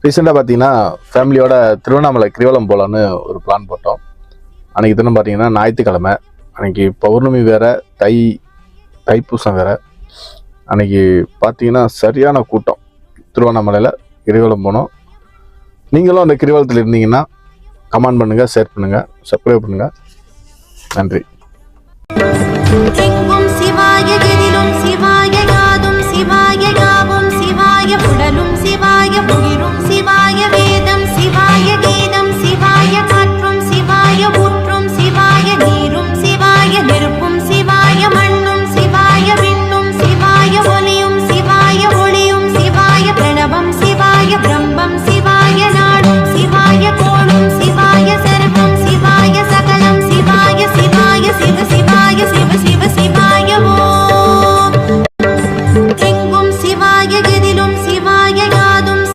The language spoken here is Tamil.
ரீசெண்டாக பார்த்தீங்கன்னா ஃபேமிலியோட திருவண்ணாமலை கிரிவலம் போகலான்னு ஒரு பிளான் போட்டோம். அன்றைக்கி தினம் பார்த்தீங்கன்னா ஞாயிற்றுக்கிழமை, அன்றைக்கி பௌர்ணமி வேறு, தைப்பூசம் வேறு. அன்றைக்கி பார்த்தீங்கன்னா சரியான கூட்டம். திருவண்ணாமலையில் கிரிவலம் போனோம். நீங்களும் அந்த கிரிவலத்தில் இருந்தீங்கன்னா கமெண்ட் பண்ணுங்கள், ஷேர் பண்ணுங்கள், சப்ஸ்கிரைப் பண்ணுங்கள். நன்றி.